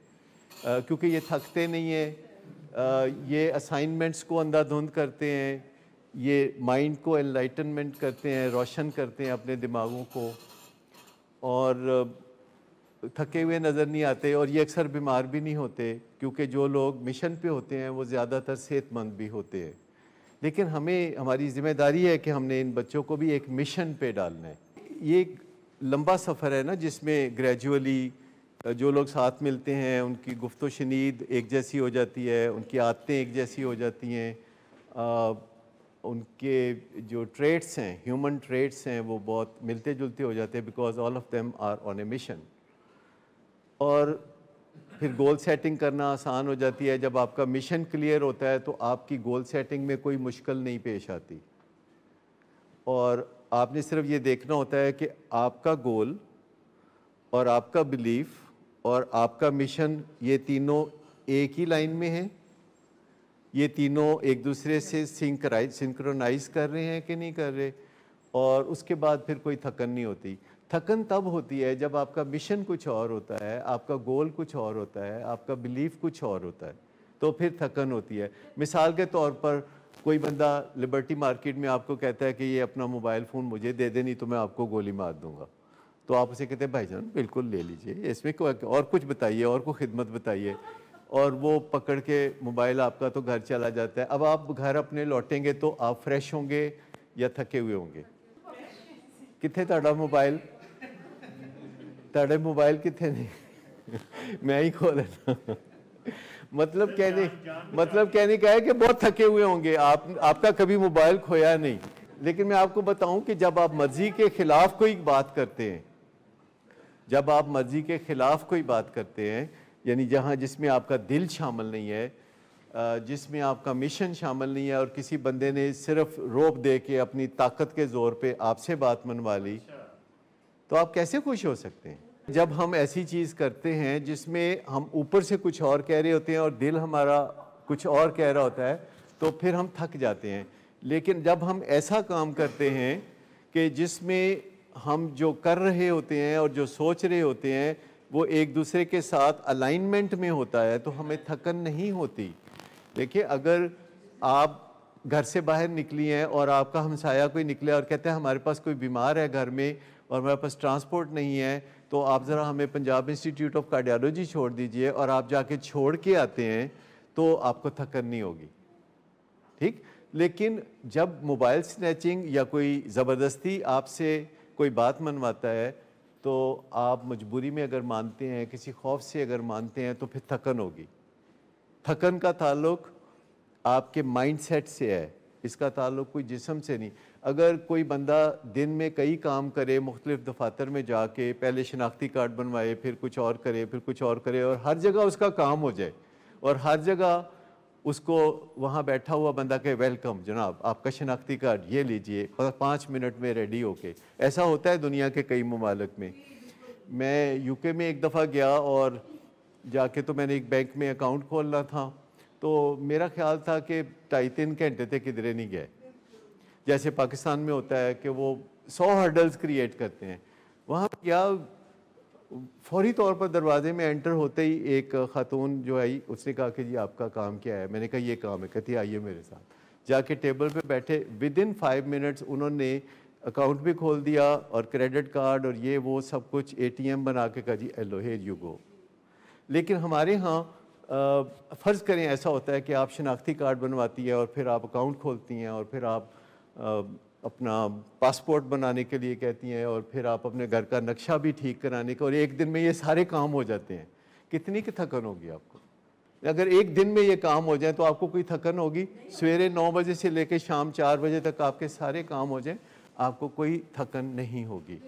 Speaker 1: क्योंकि ये थकते नहीं हैं, ये असाइनमेंट्स को अंधाधुंध करते हैं, ये माइंड को एनलाइटनमेंट करते हैं, रोशन करते हैं अपने दिमागों को, और थके हुए नज़र नहीं आते, और ये अक्सर बीमार भी नहीं होते, क्योंकि जो लोग मिशन पे होते हैं वो ज़्यादातर सेहतमंद भी होते हैं। लेकिन हमें, हमारी ज़िम्मेदारी है कि हमने इन बच्चों को भी एक मिशन पे डालना है। ये एक लंबा सफ़र है ना, जिसमें ग्रेजुअली जो लोग साथ मिलते हैं उनकी गुफ्तो शनीद एक जैसी हो जाती है, उनकी आदतें एक जैसी हो जाती हैं, उनके जो ट्रेट्स हैं, ह्यूमन ट्रेट्स हैं, वो बहुत मिलते जुलते हो जाते हैं, because all of them are on a mission. और फिर गोल सेटिंग करना आसान हो जाती है। जब आपका मिशन क्लियर होता है तो आपकी गोल सेटिंग में कोई मुश्किल नहीं पेश आती, और आपने सिर्फ ये देखना होता है कि आपका गोल और आपका बिलीफ और आपका मिशन, ये तीनों एक ही लाइन में हैं, ये तीनों एक दूसरे से सिंक्रोनाइज कर रहे हैं कि नहीं कर रहे, और उसके बाद फिर कोई थकन नहीं होती। थकन तब होती है जब आपका मिशन कुछ और होता है, आपका गोल कुछ और होता है, आपका बिलीफ कुछ और होता है, तो फिर थकन होती है। मिसाल के तौर पर कोई बंदा लिबर्टी मार्केट में आपको कहता है कि ये अपना मोबाइल फ़ोन मुझे दे दे, नहीं तो मैं आपको गोली मार दूंगा, तो आप उसे कहते हैं भाईजान बिल्कुल ले लीजिए, इसमें और कुछ बताइए, और कोई खिदमत बताइए, और वो पकड़ के मोबाइल आपका तो घर चला जाता है। अब आप घर अपने लौटेंगे तो आप फ्रेश होंगे या थके हुए होंगे? कितने ताड़ा मोबाइल, ताड़े मोबाइल कितने नहीं मैं ही खोलना मतलब कहने का है कि बहुत थके हुए होंगे आप, आपका कभी मोबाइल खोया नहीं। लेकिन मैं आपको बताऊं कि जब आप मर्जी के खिलाफ कोई बात करते हैं, जब आप मर्जी के खिलाफ कोई बात करते हैं, यानी जहां जिसमें आपका दिल शामिल नहीं है, जिसमें आपका मिशन शामिल नहीं है, और किसी बंदे ने सिर्फ रोब दे के अपनी ताकत के जोर पे आपसे बात मनवा ली, तो आप कैसे खुश हो सकते हैं? जब हम ऐसी चीज़ करते हैं जिसमें हम ऊपर से कुछ और कह रहे होते हैं और दिल हमारा कुछ और कह रहा होता है, तो फिर हम थक जाते हैं। लेकिन जब हम ऐसा काम करते हैं कि जिसमें हम जो कर रहे होते हैं और जो सोच रहे होते हैं वो एक दूसरे के साथ अलाइनमेंट में होता है, तो हमें थकन नहीं होती। देखिए, अगर आप घर से बाहर निकली हैं और आपका हमसाया कोई निकले और कहते हैं हमारे पास कोई बीमार है घर में और हमारे पास ट्रांसपोर्ट नहीं है, तो आप ज़रा हमें पंजाब इंस्टीट्यूट ऑफ कार्डियोलॉजी छोड़ दीजिए, और आप जाके छोड़ के आते हैं तो आपको थकन नहीं होगी, ठीक। लेकिन जब मोबाइल स्नैचिंग या कोई ज़बरदस्ती आपसे कोई बात मनवाता है, तो आप मजबूरी में अगर मानते हैं, किसी खौफ से अगर मानते हैं, तो फिर थकन होगी। थकन का ताल्लुक आपके माइंडसेट से है, इसका ताल्लुक कोई जिस्म से नहीं। अगर कोई बंदा दिन में कई काम करे, मुख्तलिफ दफातर में जाके पहले शनाख्ती कार्ड बनवाए, फिर कुछ और करे, फिर कुछ और करे, और हर जगह उसका काम हो जाए, और हर जगह उसको वहाँ बैठा हुआ बंदा के वेलकम जनाब आपका शनाख्ती कार्ड ये लीजिए 5 मिनट में रेडी होके, ऐसा होता है दुनिया के कई ममालिक में। मैं यूके में एक दफ़ा गया और जाके तो मैंने एक बैंक में अकाउंट खोलना था, तो मेरा ख्याल था कि 2.5-3 घंटे तक किधरे नहीं गए। जैसे पाकिस्तान में होता है कि वो 100 हर्डल्स क्रिएट करते हैं, वहाँ क्या फौरी तौर पर दरवाजे में एंटर होते ही एक ख़ातून जो आई, उसने कहा कि जी आपका काम क्या है? मैंने कहा ये काम है। कहती आइए मेरे साथ। जाके टेबल पे बैठे, विद इन 5 मिनट्स उन्होंने अकाउंट भी खोल दिया और क्रेडिट कार्ड और ये वो सब कुछ ATM बना के कहा जी हेलो हियर यू गो। लेकिन हमारे यहाँ फ़र्ज़ करें ऐसा होता है कि आप शनाख्ती कार्ड बनवाती है और फिर आप अकाउंट खोलती हैं और फिर आप अपना पासपोर्ट बनाने के लिए कहती हैं और फिर आप अपने घर का नक्शा भी ठीक कराने का, और एक दिन में ये सारे काम हो जाते हैं। कितनी की थकन होगी आपको? अगर एक दिन में ये काम हो जाए तो आपको कोई थकन होगी? सवेरे 9 बजे से लेकर शाम 4 बजे तक आपके सारे काम हो जाए, आपको कोई थकन नहीं होगी।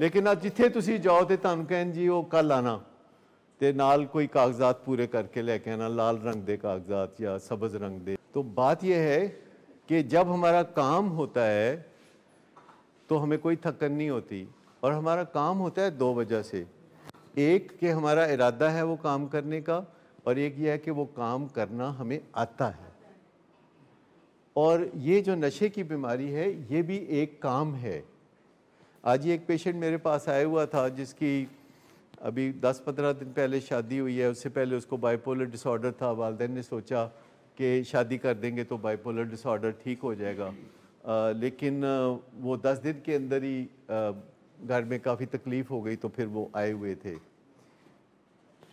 Speaker 1: लेकिन आज जिथे तुसी जाओ तो तुहानू कहन जी वो कल आना, ते नाल कोई कागजात पूरे करके लेके आना, लाल रंग दे कागजात या सब्ज रंग दे। तो बात यह है कि जब हमारा काम होता है तो हमें कोई थकन नहीं होती, और हमारा काम होता है दो वजह से। एक कि हमारा इरादा है वो काम करने का, और एक ये है कि वो काम करना हमें आता है। और ये जो नशे की बीमारी है ये भी एक काम है। आज ही एक पेशेंट मेरे पास आया हुआ था जिसकी अभी 10-15 दिन पहले शादी हुई है। उससे पहले उसको बाइपोलर डिसऑर्डर था। वालिदैन ने सोचा कि शादी कर देंगे तो बाइपोलर डिसऑर्डर ठीक हो जाएगा, लेकिन वो 10 दिन के अंदर ही घर में काफ़ी तकलीफ़ हो गई, तो फिर वो आए हुए थे।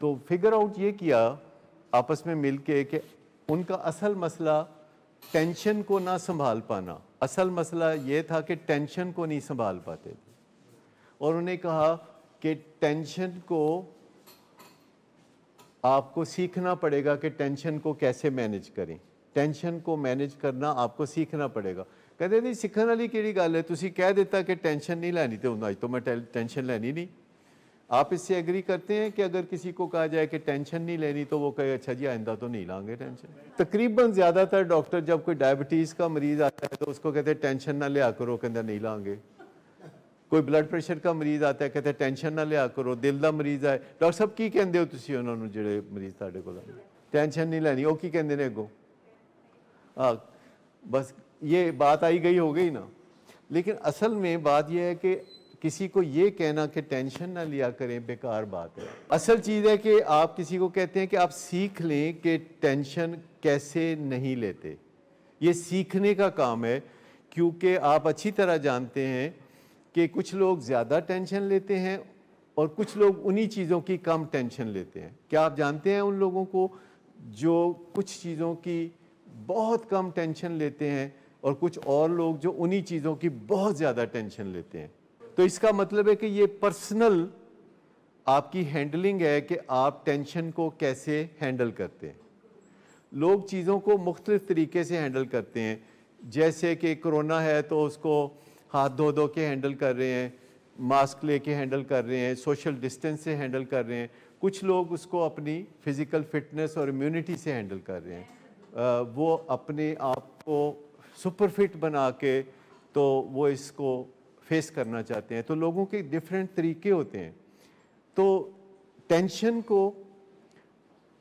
Speaker 1: तो फिगर आउट ये किया आपस में मिल के कि उनका असल मसला टेंशन को ना संभाल पाना, असल मसला ये था कि टेंशन को नहीं संभाल पाते थे। और उन्हें कहा कि टेंशन को आपको सीखना पड़ेगा कि टेंशन को कैसे मैनेज करें, टेंशन को मैनेज करना आपको सीखना पड़ेगा। कहते नहीं सीखने वाली केड़ी गल है, तुसी कह देता कि टेंशन नहीं लैनी तो अज तो मैं टेंशन लैनी नहीं। आप इससे एग्री करते हैं कि अगर किसी को कहा जाए कि टेंशन नहीं लेनी तो वो कहे अच्छा जी आइंदा तो नहीं लांगे टेंशन। तकरीबन ज़्यादातर डॉक्टर जब कोई डायबिटीज़ का मरीज़ आता है तो उसको कहते हैं टेंशन ना लिया करो, कहते नहीं लांगे। कोई ब्लड प्रेशर का मरीज़ आता है कहते हैं टेंशन ना लिया करो। दिल का मरीज़ आए डॉक्टर साहब की कहते हो तुसी उन्होंने जिहड़े मरीज़ तुहाडे कोल आए टेंशन नहीं लैनी, वो की कहते हैं अगों? हाँ बस ये बात आई गई हो गई ना। लेकिन असल में बात यह है कि किसी को ये कहना कि टेंशन ना लिया करें बेकार बात है। असल चीज़ है कि आप किसी को कहते हैं कि आप सीख लें कि टेंशन कैसे नहीं लेते। ये सीखने का काम है, क्योंकि आप अच्छी तरह जानते हैं कि कुछ लोग ज़्यादा टेंशन लेते हैं और कुछ लोग उन्हीं चीज़ों की कम टेंशन लेते हैं। क्या आप जानते हैं उन लोगों को जो कुछ चीज़ों की बहुत कम टेंशन लेते हैं और कुछ और लोग जो उन्हीं चीज़ों की बहुत ज़्यादा टेंशन लेते हैं? तो इसका मतलब है कि ये पर्सनल आपकी हैंडलिंग है कि आप टेंशन को कैसे हैंडल करते हैं। लोग चीज़ों को मुख्तलिफ तरीके से हैंडल करते हैं। जैसे कि कोरोना है तो उसको हाथ धो धो के हैंडल कर रहे हैं, मास्क लेके हैंडल कर रहे हैं, सोशल डिस्टेंस से हैंडल कर रहे हैं। कुछ लोग उसको अपनी फ़िज़िकल फिटनेस और इम्यूनिटी से हैंडल कर रहे हैं। वो अपने आप को सुपर फिट बना के तो वो इसको फेस करना चाहते हैं। तो लोगों के डिफरेंट तरीके होते हैं। तो टेंशन को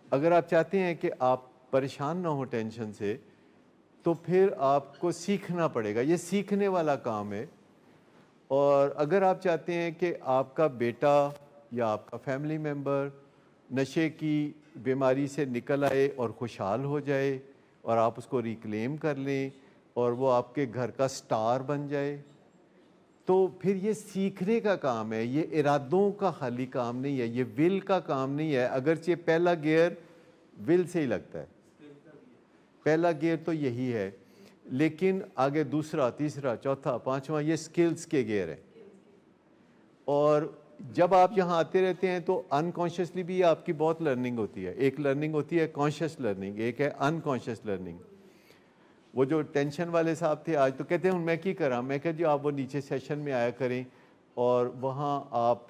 Speaker 1: अगर आप चाहते हैं कि आप परेशान ना हो टेंशन से, तो फिर आपको सीखना पड़ेगा। ये सीखने वाला काम है। और अगर आप चाहते हैं कि आपका बेटा या आपका फैमिली मेम्बर नशे की बीमारी से निकल आए और खुशहाल हो जाए और आप उसको रिक्लेम कर लें और वो आपके घर का स्टार बन जाए, तो फिर ये सीखने का काम है। ये इरादों का खाली काम नहीं है, ये विल का काम नहीं है। अगरचे पहला गियर विल से ही लगता है, पहला गियर तो यही है, लेकिन आगे दूसरा, तीसरा, चौथा, पांचवा ये स्किल्स के गियर है। और जब आप यहाँ आते रहते हैं तो अनकॉन्शियसली भी आपकी बहुत लर्निंग होती है। एक लर्निंग होती है कॉन्शियस लर्निंग, एक है अनकॉन्शियस लर्निंग। वो जो टेंशन वाले साहब थे आज तो कहते हैं मैं की करा, मैं कह जी आप वो नीचे सेशन में आया करें और वहाँ आप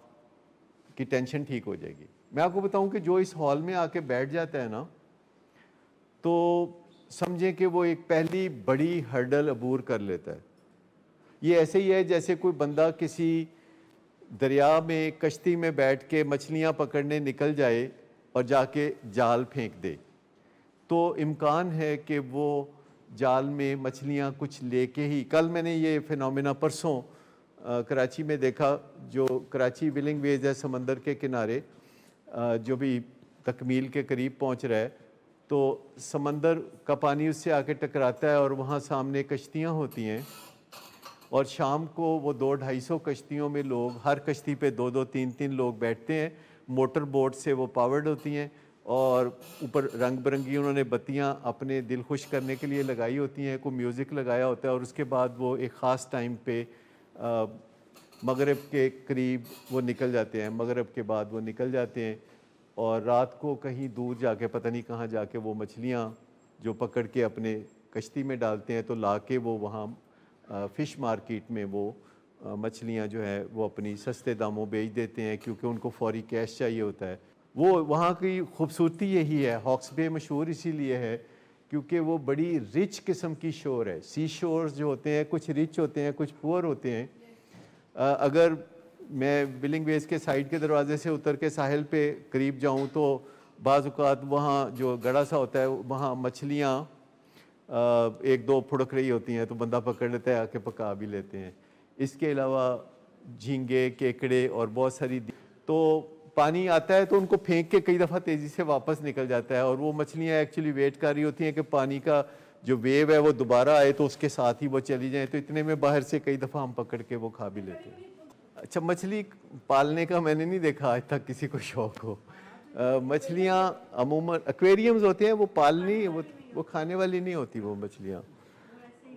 Speaker 1: की टेंशन ठीक हो जाएगी। मैं आपको बताऊं कि जो इस हॉल में आके बैठ जाता है ना, तो समझें कि वो एक पहली बड़ी हर्डल अबूर कर लेता है। ये ऐसे ही है जैसे कोई बंदा किसी दरिया में कश्ती में बैठ के मछलियाँ पकड़ने निकल जाए और जाके जाल फेंक दे, तो इम्कान है कि वो जाल में मछलियाँ कुछ लेके ही। कल मैंने ये फिनोमेना परसों कराची में देखा। जो कराची विलिंग वेज है समंदर के किनारे, जो भी तकमील के करीब पहुँच रहा है, तो समंदर का पानी उससे आके टकराता है और वहाँ सामने कश्तियाँ होती हैं और शाम को वो 200-250 कश्तियों में लोग, हर कश्ती पे 2-2, 3-3 लोग बैठते हैं। मोटर बोट से वो पावर्ड होती हैं और ऊपर रंग बिरंगी उन्होंने बत्तियां अपने दिल खुश करने के लिए लगाई होती हैं, कोई म्यूज़िक लगाया होता है और उसके बाद वो एक ख़ास टाइम पे मगरिब के करीब वो निकल जाते हैं। मगरिब के बाद वो निकल जाते हैं और रात को कहीं दूर जाके पता नहीं कहाँ जाके वो मछलियाँ जो पकड़ के अपने कश्ती में डालते हैं, तो ला के वो वहाँ फ़िश मार्केट में वो मछलियाँ जो है वो अपनी सस्ते दामों बेच देते हैं, क्योंकि उनको फौरी कैश चाहिए होता है। वो वहाँ की खूबसूरती यही है, हॉक्स बे मशहूर इसीलिए है क्योंकि वो बड़ी रिच किस्म की शोर है। सी शोर्स जो होते हैं कुछ रिच होते हैं, कुछ पुअर होते हैं। अगर मैं बिलिंग वेज के साइड के दरवाजे से उतर के साहिल पे करीब जाऊं तो बाज़ औक़ात वहाँ जो गड़ा सा होता है वहाँ मछलियाँ एक दो फुड़क रही होती हैं, तो बंदा पकड़ लेता है, आके पका भी लेते हैं। इसके अलावा झींगे, केकड़े और बहुत सारी, तो पानी आता है तो उनको फेंक के कई दफ़ा तेज़ी से वापस निकल जाता है, और वो मछलियाँ एक्चुअली वेट कर रही होती हैं कि पानी का जो वेव है वो दोबारा आए तो उसके साथ ही वो चली जाए। तो इतने में बाहर से कई दफ़ा हम पकड़ के वो खा भी लेते हैं। अच्छा, मछली पालने का मैंने नहीं देखा आज तक किसी को शौक हो। मछलियाँ अमूमन एक्वेरियम्स होते हैं, वो पालनी, वो खाने वाली नहीं होती वो मछलियाँ।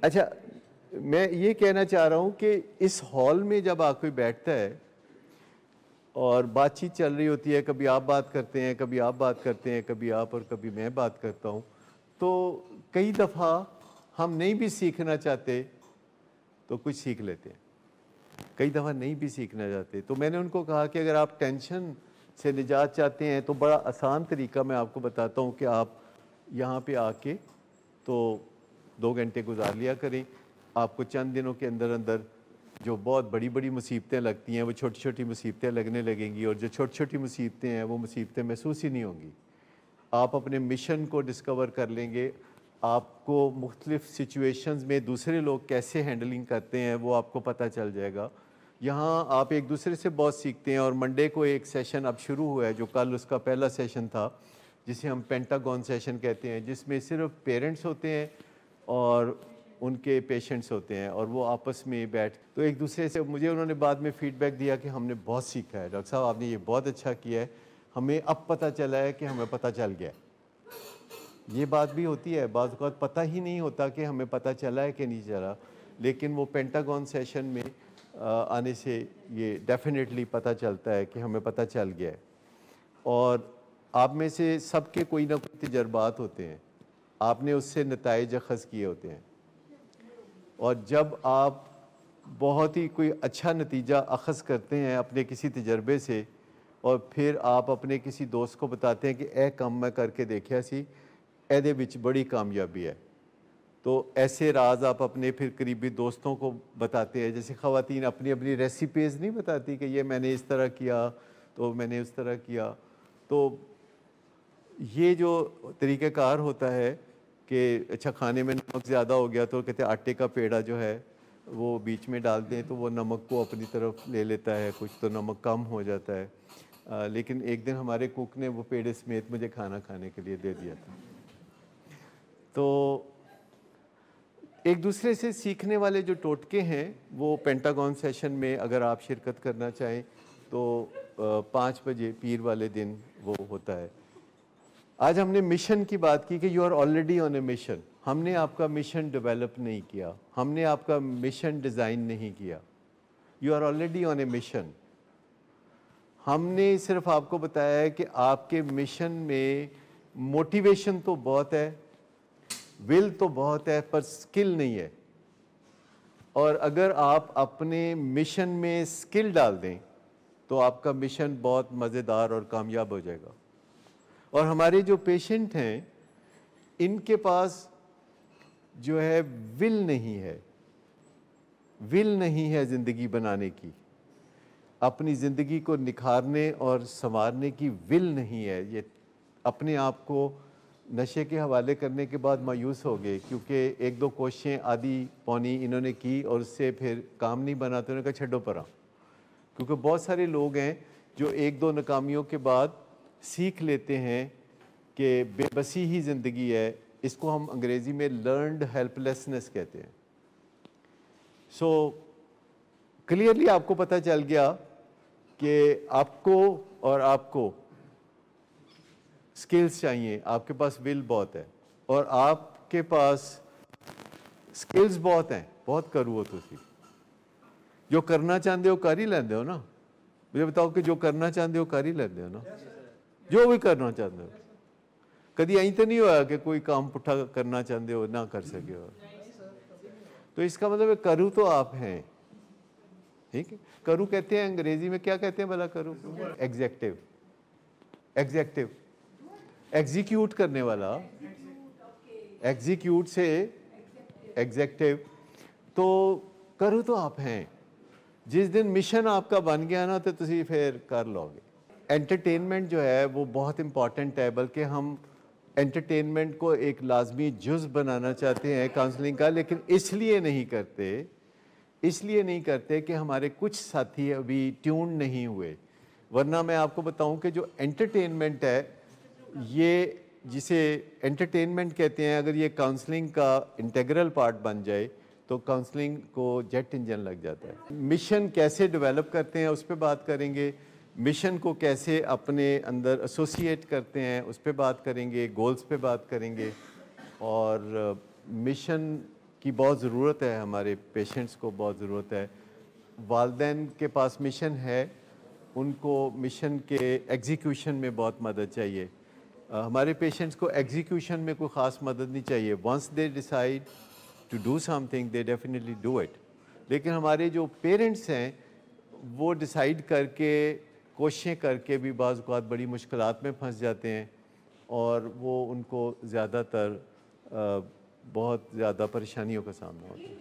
Speaker 1: अच्छा, मैं ये कहना चाह रहा हूँ कि इस हॉल में जब आप कोई बैठता है और बातचीत चल रही होती है, कभी आप बात करते हैं, कभी आप बात करते हैं, कभी आप और कभी मैं बात करता हूँ, तो कई दफ़ा हम नहीं भी सीखना चाहते तो कुछ सीख लेते हैं, कई दफ़ा नहीं भी सीखना चाहते। तो मैंने उनको कहा कि अगर आप टेंशन से निजात चाहते हैं तो बड़ा आसान तरीका मैं आपको बताता हूँ कि आप यहाँ पे आके तो 2 घंटे गुजार लिया करें। आपको चंद दिनों के अंदर अंदर जो बहुत बड़ी बड़ी मुसीबतें लगती हैं वो छोटी छोटी मुसीबतें लगने लगेंगी, और जो छोटी छोटी मुसीबतें हैं वो मुसीबतें महसूस ही नहीं होंगी। आप अपने मिशन को डिस्कवर कर लेंगे, आपको मुख्तलिफ़ सिचुएशंस में दूसरे लोग कैसे हैंडलिंग करते हैं वो आपको पता चल जाएगा। यहाँ आप एक दूसरे से बहुत सीखते हैं। और मंडे को एक सेशन अब शुरू हुआ है, जो कल उसका पहला सेशन था, जिसे हम पेंटागन सेशन कहते हैं, जिसमें सिर्फ पेरेंट्स होते हैं और उनके पेशेंट्स होते हैं, और वो आपस में बैठ तो एक दूसरे से, मुझे उन्होंने बाद में फ़ीडबैक दिया कि हमने बहुत सीखा है डॉक्टर साहब, आपने ये बहुत अच्छा किया है, हमें अब पता चला है कि हमें पता चल गया है। ये बात भी होती है, बाज़ औक़ात पता ही नहीं होता कि हमें पता चला है कि नहीं चला, लेकिन वो पेंटागन सेशन में आने से ये डेफिनेटली पता चलता है कि हमें पता चल गया है। और आप में से सबके कोई ना कोई तजर्बात होते हैं, आपने उससे नताइज अख़ज़ किए होते हैं, और जब आप बहुत ही कोई अच्छा नतीजा अख़ज़ करते हैं अपने किसी तजर्बे से, और फिर आप अपने किसी दोस्त को बताते हैं कि ए काम मैं करके देखा सी, एदे विच बड़ी कामयाबी है, तो ऐसे राज आप अपने फिर करीबी दोस्तों को बताते हैं। जैसे ख़वातीन अपनी अपनी रेसिपीज़ नहीं बताती कि ये मैंने इस तरह किया, तो मैंने उस तरह किया। तो ये जो तरीक़ाकार होता है कि अच्छा खाने में नमक ज़्यादा हो गया तो कहते हैं आटे का पेड़ा जो है वो बीच में डाल दें तो वो नमक को अपनी तरफ ले लेता है, कुछ तो नमक कम हो जाता है। लेकिन एक दिन हमारे कुक ने वो पेड़े समेत मुझे खाना खाने के लिए दे दिया था। तो एक दूसरे से सीखने वाले जो टोटके हैं वो पेंटागन सेशन में अगर आप शिरकत करना चाहें तो 5 बजे पीर वाले दिन वो होता है। आज हमने मिशन की बात की कि you are already on a mission. हमने आपका मिशन डेवलप नहीं किया, हमने आपका मिशन डिज़ाइन नहीं किया, you are already on a mission. हमने सिर्फ आपको बताया है कि आपके मिशन में मोटिवेशन तो बहुत है, विल तो बहुत है, पर स्किल नहीं है। और अगर आप अपने मिशन में स्किल डाल दें तो आपका मिशन बहुत मज़ेदार और कामयाब हो जाएगा। और हमारे जो पेशेंट हैं इनके पास जो है विल नहीं है, विल नहीं है ज़िंदगी बनाने की, अपनी ज़िंदगी को निखारने और संवारने की विल नहीं है। ये अपने आप को नशे के हवाले करने के बाद मायूस हो गए, क्योंकि एक दो कोशिशें आधी पौनी इन्होंने की और उससे फिर काम नहीं बना, तो उन्होंने कहा छड्डो परा। क्योंकि बहुत सारे लोग हैं जो एक दो नाकामियों के बाद सीख लेते हैं कि बेबसी ही ज़िंदगी है। इसको हम अंग्रेज़ी में लर्नड हेल्पलेसनेस कहते हैं। सो क्लियरली आपको पता चल गया कि आपको और आपको स्किल्स चाहिए, आपके पास विल बहुत है और आपके पास स्किल्स बहुत हैं, बहुत करो हो तुसी जो करना चाहते हो कर ही लेंदे हो ना। मुझे बताओ कि जो करना चाहते हो कर ही लेंदे हो ना। जो भी करना चाहते हो। कभी ऐं तो नहीं हुआ कि कोई काम पुट्ठा करना चाहते हो ना कर सके हो? तो इसका मतलब है करूँ तो आप हैं, ठीक है। करूँ कहते हैं अंग्रेजी में, क्या कहते हैं भला करूँ? एग्जेक्टिव, एग्जेक्टिव, एग्जीक्यूट करने वाला, एग्जीक्यूट से एग्जेक्टिव। तो करूँ तो आप हैं। जिस दिन मिशन आपका बन गया ना तो तुसी फिर कर लोगे। एंटरटेनमेंट जो है वो बहुत इंपॉर्टेंट है, बल्कि हम एंटरटेनमेंट को एक लाजमी जुज़ बनाना चाहते हैं काउंसलिंग का, लेकिन इसलिए नहीं करते कि हमारे कुछ साथी अभी ट्यून नहीं हुए। वरना मैं आपको बताऊं कि जो एंटरटेनमेंट है, ये जिसे एंटरटेनमेंट कहते हैं, अगर ये काउंसलिंग का इंटीग्रल पार्ट बन जाए तो काउंसलिंग को जेट इंजन लग जाता है। मिशन कैसे डेवलप करते हैं उस पर बात करेंगे, मिशन को कैसे अपने अंदर एसोसिएट करते हैं उस पर बात करेंगे, गोल्स पे बात करेंगे। और मिशन की बहुत ज़रूरत है, हमारे पेशेंट्स को बहुत ज़रूरत है। वालिदैन के पास मिशन है, उनको मिशन के एग्जीक्यूशन में बहुत मदद चाहिए। हमारे पेशेंट्स को एग्जीक्यूशन में कोई ख़ास मदद नहीं चाहिए। Once they decide to do something they definitely do it. लेकिन हमारे जो पेरेंट्स हैं वो डिसाइड करके, कोशिशें करके भी बाज़ औक़ात बड़ी मुश्किलात में फंस जाते हैं, और वो उनको ज़्यादातर बहुत ज़्यादा परेशानियों का सामना होता है।